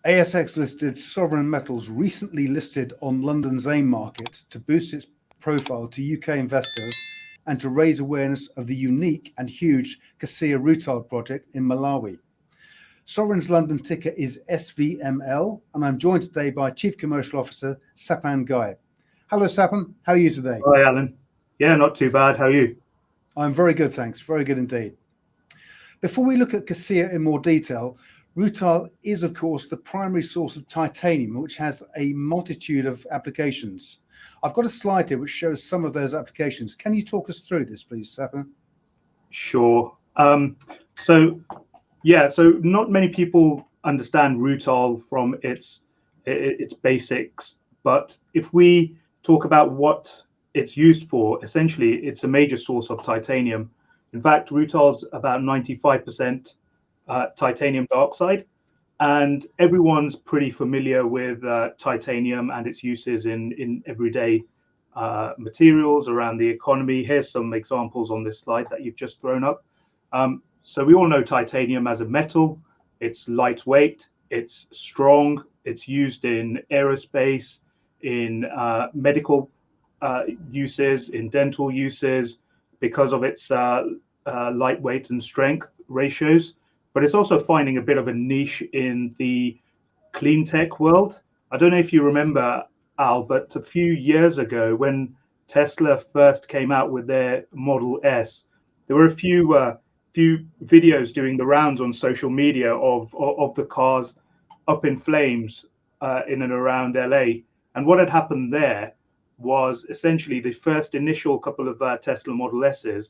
ASX-listed Sovereign Metals recently listed on London's AIM market to boost its profile to UK investors and to raise awareness of the unique and huge Kasiya Rutile project in Malawi. Sovereign's London ticker is SVML, and I'm joined today by Chief Commercial Officer Sapan Ghai. Hello, Sapan. How are you today? Hi, Alan. Yeah, not too bad. How are you? I'm very good, thanks. Very good indeed. Before we look at Kasiya in more detail, rutile is, of course, the primary source of titanium, which has a multitude of applications. I've got a slide here which shows some of those applications. Can you talk us through this, please, Sapan? Sure. So not many people understand rutile from its basics, but if we talk about what it's used for, essentially, it's a major source of titanium. In fact, rutile's about 95% titanium dioxide, and everyone's pretty familiar with titanium and its uses in everyday materials around the economy. Here's some examples on this slide that you've just thrown up. So we all know titanium as a metal. It's lightweight, it's strong, it's used in aerospace, in medical uses, in dental uses, because of its lightweight and strength ratios. But it's also finding a bit of a niche in the clean tech world. I don't know if you remember, Al, but a few years ago when Tesla first came out with their Model S, there were a few videos doing the rounds on social media of the cars up in flames in and around LA. And what had happened there was essentially the first initial couple of Tesla Model S's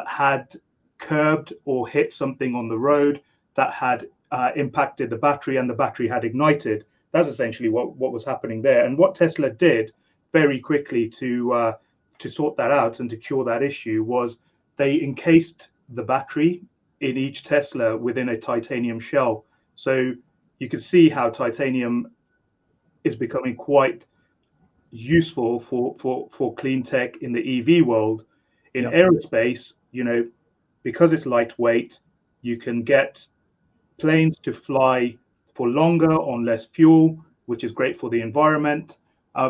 had curbed or hit something on the road that had impacted the battery, and the battery had ignited. That's essentially what was happening there. And what Tesla did very quickly to sort that out and to cure that issue was they encased the battery in each Tesla within a titanium shell. So you can see how titanium is becoming quite useful for clean tech in the EV world. In aerospace, because it's lightweight, you can get planes to fly for longer on less fuel, which is great for the environment.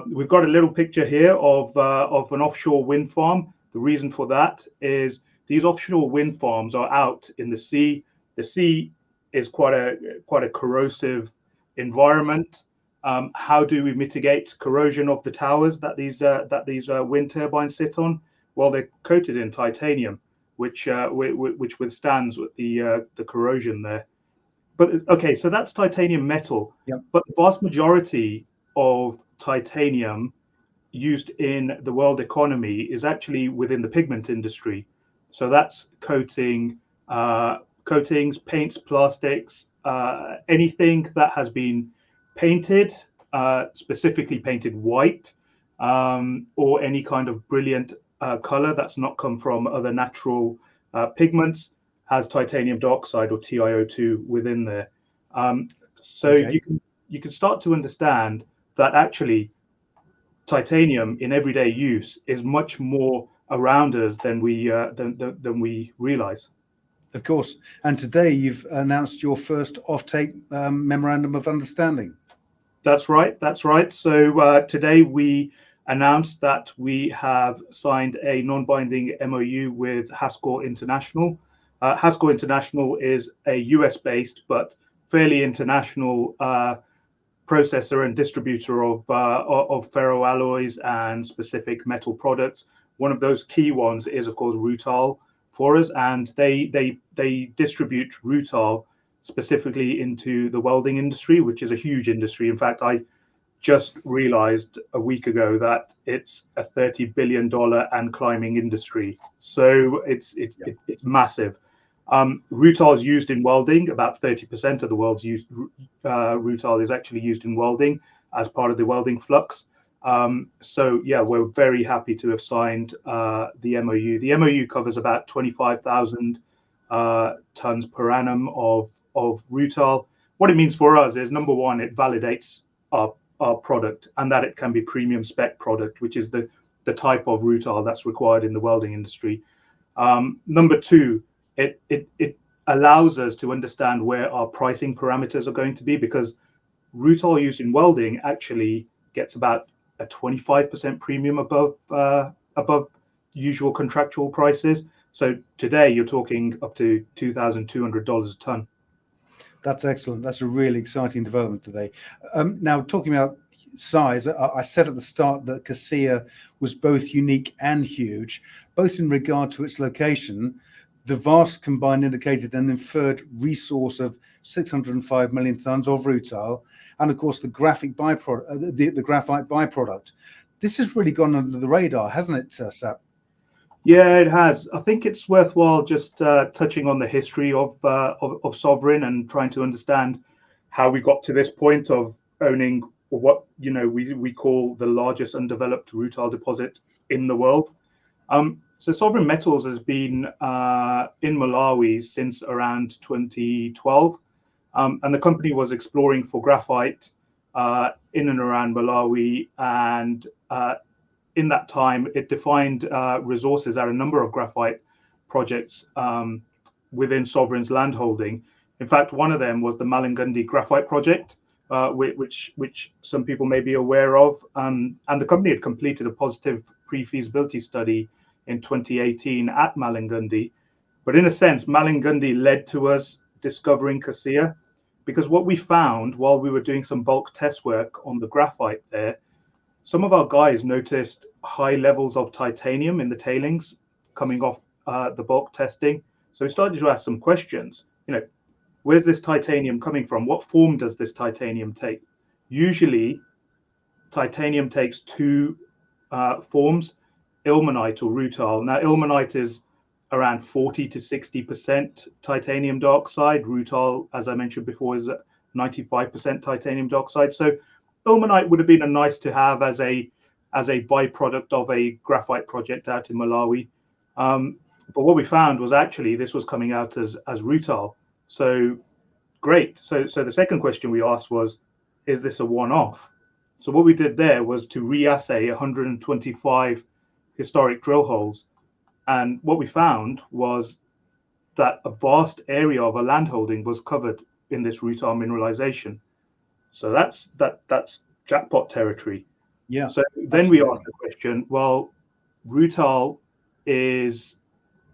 We've got a little picture here of an offshore wind farm. The reason for that is these offshore wind farms are out in the sea. The sea is quite a corrosive environment. How do we mitigate corrosion of the towers that these wind turbines sit on? Well, they're coated in titanium, which withstands the corrosion there. But okay, so that's titanium metal. Yep. But the vast majority of titanium used in the world economy is actually within the pigment industry. So that's coatings, paints, plastics, anything that has been painted, specifically painted white, or any kind of brilliant color that's not come from other natural pigments, has titanium dioxide or TiO2 within there. Okay. You can start to understand that actually titanium in everyday use is much more around us than we realize. Of course. And today you've announced your first offtake memorandum of understanding. That's right. That's right. So today we announced that we have signed a non-binding MOU with Haskell International. Haskell International is a US-based but fairly international processor and distributor of ferroalloys and specific metal products. One of those key ones is, of course, rutile for us, and they distribute rutile specifically into the welding industry, which is a huge industry. In fact, I just realized a week ago that it's a $30 billion and climbing industry. So it's massive. Rutile is used in welding. About 30% of the world's rutile is actually used in welding as part of the welding flux. So yeah, we're very happy to have signed the MOU. The MOU covers about 25,000 tons per annum of rutile. What it means for us is, number one, it validates our product and that it can be premium spec product, which is the type of rutile that's required in the welding industry. Number two, it allows us to understand where our pricing parameters are going to be, because rutile used in welding actually gets about a 25% premium above usual contractual prices. So today you're talking up to $2,200 a ton. That's excellent. That's a really exciting development today. Now, talking about size, I said at the start that Kasiya was both unique and huge, both in regard to its location, the vast combined indicated and inferred resource of 605 million tons of rutile, and of course the graphite byproduct. This has really gone under the radar, hasn't it, Sap? Yeah, it has. I think it's worthwhile just touching on the history of Sovereign and trying to understand how we got to this point of owning what we call the largest undeveloped rutile deposit in the world. So Sovereign Metals has been in Malawi since around 2012, and the company was exploring for graphite in and around Malawi, and in that time, it defined resources at a number of graphite projects within Sovereign's landholding. In fact, one of them was the Malangundi graphite project, which some people may be aware of. And the company had completed a positive pre-feasibility study in 2018 at Malangundi. But in a sense, Malangundi led to us discovering Kasiya, because what we found while we were doing some bulk test work on the graphite there, some of our guys noticed high levels of titanium in the tailings coming off the bulk testing. So we started to ask some questions. Where's this titanium coming from? What form does this titanium take? Usually, titanium takes two forms, ilmenite or rutile. Now, ilmenite is around 40 to 60% titanium dioxide. Rutile, as I mentioned before, is 95% titanium dioxide. So ilmenite would have been a nice to have as a byproduct of a graphite project out in Malawi. But what we found was actually this was coming out as rutile. So great. So the second question we asked was, is this a one-off? So what we did there was to re-assay 125 historic drill holes. And what we found was that a vast area of a landholding was covered in this rutile mineralization. So that's jackpot territory. Yeah. So then we asked the question, well, rutile is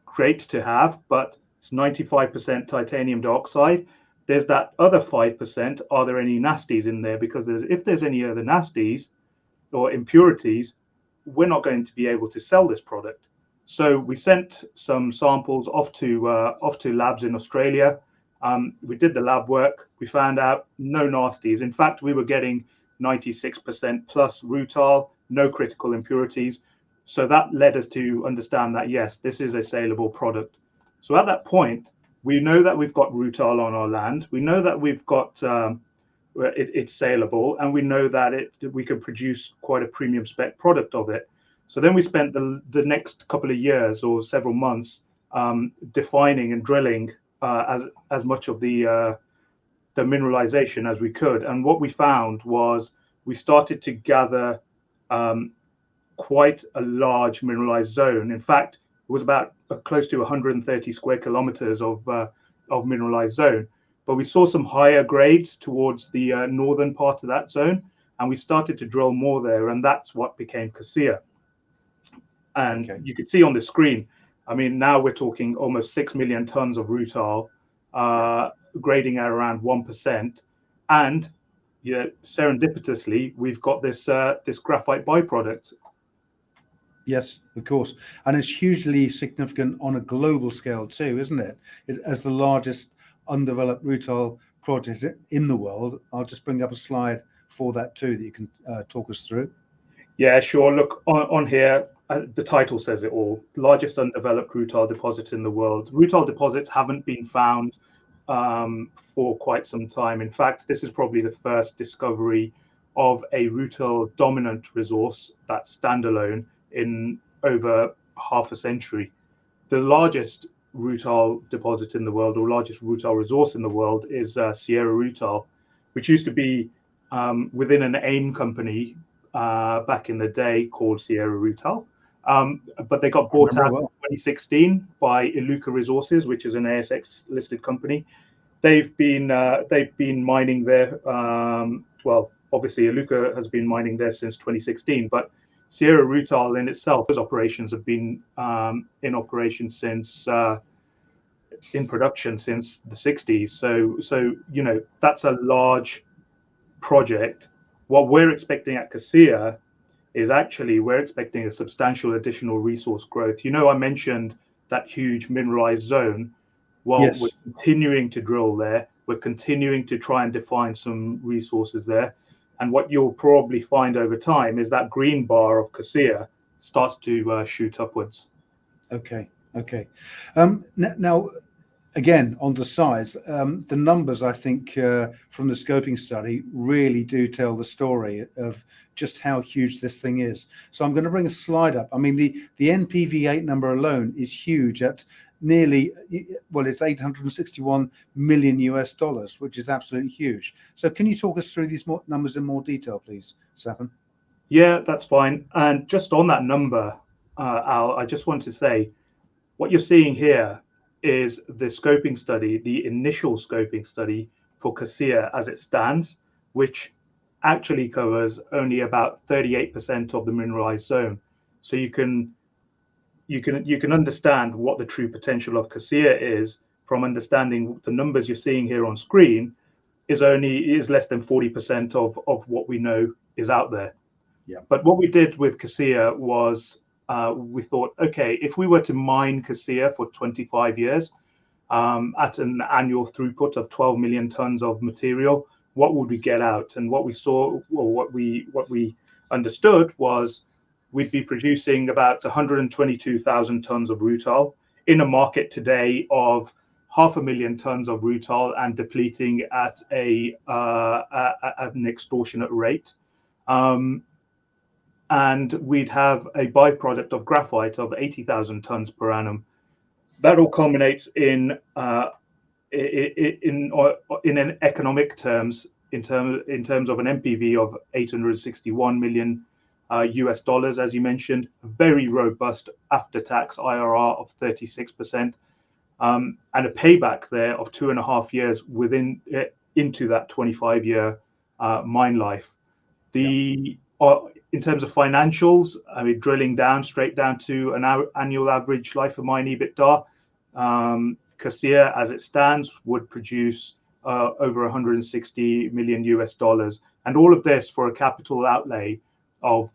great to have, but it's 95% titanium dioxide. There's that other 5%. Are there any nasties in there? Because if there's any other nasties or impurities, we're not going to be able to sell this product. So we sent some samples off to labs in Australia. We did the lab work. We found out no nasties. In fact, we were getting 96% plus rutile, no critical impurities. So that led us to understand that, yes, this is a saleable product. So at that point, we know that we've got rutile on our land. We know that we've got it's saleable, and we know that we can produce quite a premium spec product of it. So then we spent the next couple of years or several months defining and drilling as much of the mineralization as we could. And what we found was we started to gather quite a large mineralized zone. In fact, it was about close to 130 square kilometers of mineralized zone. But we saw some higher grades towards the northern part of that zone, and we started to drill more there, and that's what became Kasiya. And you could see on the screen, I mean, now we're talking almost 6 million tons of rutile, grading at around 1%. And serendipitously, we've got this graphite byproduct. Yes, of course. And it's hugely significant on a global scale too, isn't it? As the largest undeveloped rutile project in the world. I'll just bring up a slide for that too that you can talk us through. Yeah, sure. Look, on here, the title says it all. Largest undeveloped rutile deposit in the world. Rutile deposits haven't been found for quite some time. In fact, this is probably the first discovery of a rutile dominant resource that's standalone in over half a century. The largest rutile deposit in the world, or largest rutile resource in the world, is Sierra Rutile, which used to be within an AIM company back in the day called Sierra Rutile. But they got bought out in 2016 by Iluka Resources, which is an ASX listed company. They've been mining there well, obviously Iluka has been mining there since 2016, but Sierra Rutile in itself, those operations have been in operation since in production since the 60s. So that's a large project. What we're expecting at Kasiya is actually we're expecting a substantial additional resource growth. I mentioned that huge mineralized zone. Well, we're Yes. continuing to drill there. We're continuing to try and define some resources there. And what you'll probably find over time is that green bar of Kasiya starts to shoot upwards. Okay. Okay. Now, again, on the size, the numbers, I think, from the scoping study really do tell the story of just how huge this thing is. So I'm going to bring a slide up. I mean, the NPV8 number alone is huge at nearly, well, it's 861 million US dollars, which is absolutely huge. So can you talk us through these numbers in more detail, please, Sapan? Yeah, that's fine. And just on that number, Al, I just want to say what you're seeing here is the scoping study, the initial scoping study for Kasiya as it stands, which actually covers only about 38% of the mineralized zone. So you can understand what the true potential of Kasiya is from understanding the numbers you're seeing here on screen is less than 40% of what we know is out there. Yeah. But what we did with Kasiya was we thought, okay, if we were to mine Kasiya for 25 years at an annual throughput of 12 million tons of material, what would we get out? And what we saw, or what we understood was we'd be producing about 122,000 tons of rutile in a market today of 500,000 tons of rutile and depleting at an extortionate rate. And we'd have a byproduct of graphite of 80,000 tons per annum. That all culminates in an economic terms, in terms of an NPV of 861 million US dollars, as you mentioned, very robust after-tax IRR of 36%, and a payback there of 2.5 years into that 25-year mine life. In terms of financials, I mean, drilling down straight down to an annual average life of mine EBITDA, Kasiya, as it stands, would produce over 160 million US dollars, and all of this for a capital outlay of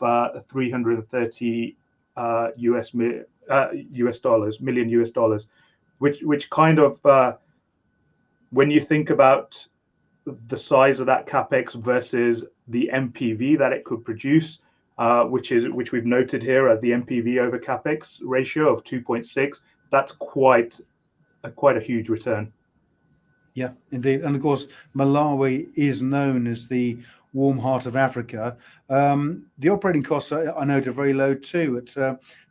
330 million US dollars, which kind of, when you think about the size of that capex versus the NPV that it could produce, which we've noted here as the NPV over capex ratio of 2.6, that's quite a huge return. Yeah, indeed. And of course, Malawi is known as the warm heart of Africa. The operating costs, I know, are very low too, at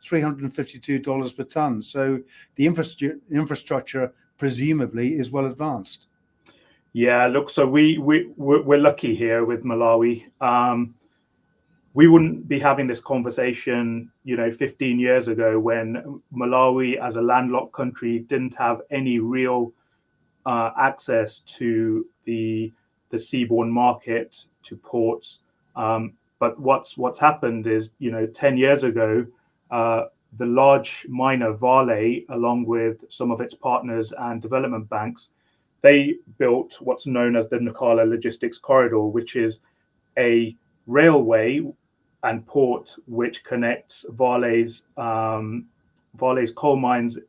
$352 per ton. So the infrastructure presumably is well advanced. Yeah, look, so we're lucky here with Malawi. We wouldn't be having this conversation, 15 years ago, when Malawi, as a landlocked country, didn't have any real access to the seaborne market, to ports. But what's happened is, 10 years ago, the large miner Vale, along with some of its partners and development banks, they built what's known as the Nacala Logistics Corridor, which is a railway and port which connects Vale's coal mines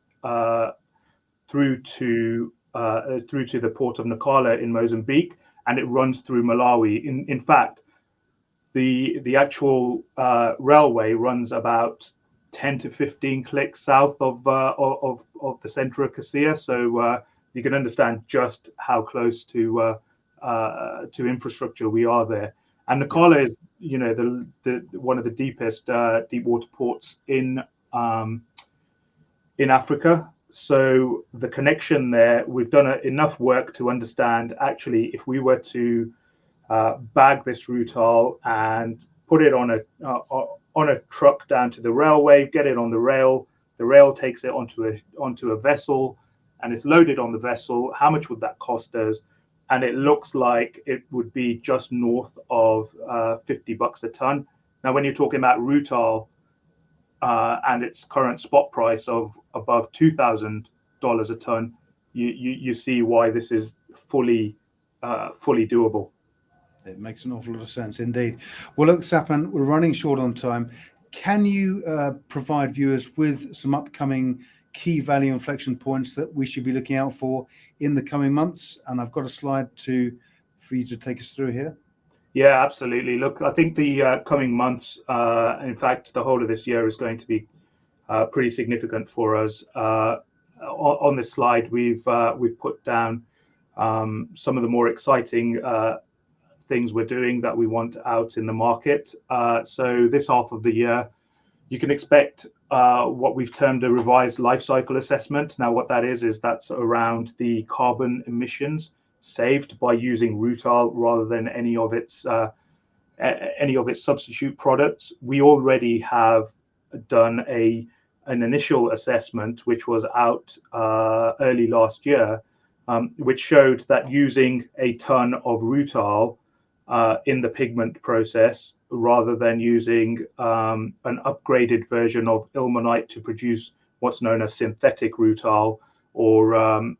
through to the port of Nacala in Mozambique, and it runs through Malawi. In fact, the actual railway runs about 10 to 15 clicks south of the center of Kasiya, so you can understand just how close to infrastructure we are there. And Nacala is, the one of the deepest deep water ports in Africa. So the connection there, we've done enough work to understand, actually, if we were to bag this rutile and put it on a truck down to the railway, get it on the rail takes it onto a vessel, and it's loaded on the vessel, how much would that cost us? and it looks like it would be just north of $50 a ton. Now, when you're talking about rutile and its current spot price of above $2,000 a ton, you see why this is fully doable. It makes an awful lot of sense indeed. Well, look, Sapan, we're running short on time. Can you provide viewers with some upcoming key value inflection points that we should be looking out for in the coming months? And I've got a slide for you to take us through here. Yeah, absolutely. Look, I think the coming months, in fact, the whole of this year is going to be pretty significant for us. On this slide, we've put down some of the more exciting things we're doing that we want out in the market. So this half of the year, you can expect what we've termed a revised life cycle assessment. Now, what that is that's around the carbon emissions saved by using rutile rather than any of its substitute products. We already have done an initial assessment, which was out early last year, which showed that using a ton of rutile in the pigment process, rather than using an upgraded version of ilmenite to produce what's known as synthetic rutile or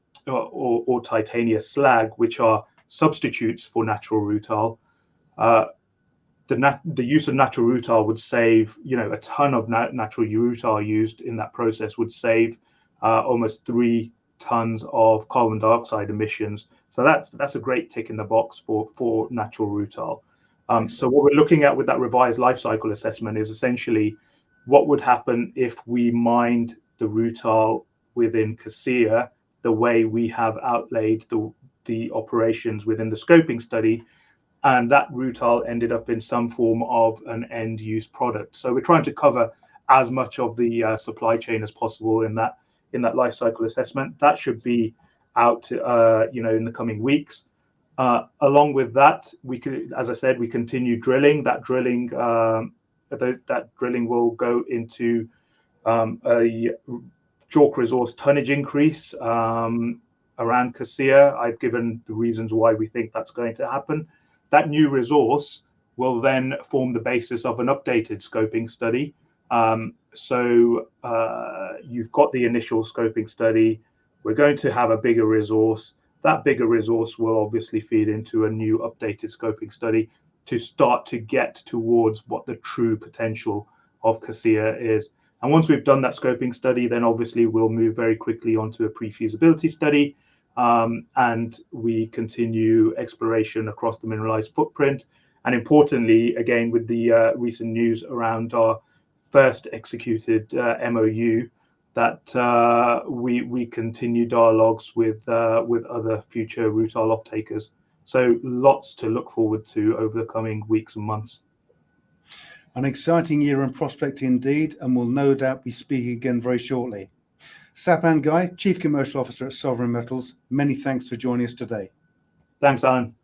titania slag, which are substitutes for natural rutile. The use of natural rutile would save, a ton of natural rutile used in that process would save almost 3 tons of carbon dioxide emissions. So that's a great tick in the box for natural rutile. So what we're looking at with that revised life cycle assessment is essentially what would happen if we mined the rutile within Kasiya the way we have outlaid the operations within the scoping study, and that rutile ended up in some form of an end use product. So we're trying to cover as much of the supply chain as possible in that life cycle assessment. That should be out in the coming weeks. Along with that, as I said, we continue drilling. That drilling will go into a JORC resource tonnage increase around Kasiya. I've given the reasons why we think that's going to happen. That new resource will then form the basis of an updated scoping study. So you've got the initial scoping study. We're going to have a bigger resource. That bigger resource will obviously feed into a new updated scoping study to start to get towards what the true potential of Kasiya is. And once we've done that scoping study, then obviously we'll move very quickly onto a pre-feasibility study. And we continue exploration across the mineralized footprint. And importantly, again, with the recent news around our first executed MOU, that we continue dialogues with other future rutile off-takers. So lots to look forward to over the coming weeks and months. An exciting year in prospecting indeed, and we'll no doubt be speaking again very shortly. Sapan Ghai, Chief Commercial Officer at Sovereign Metals, many thanks for joining us today. Thanks, Alan.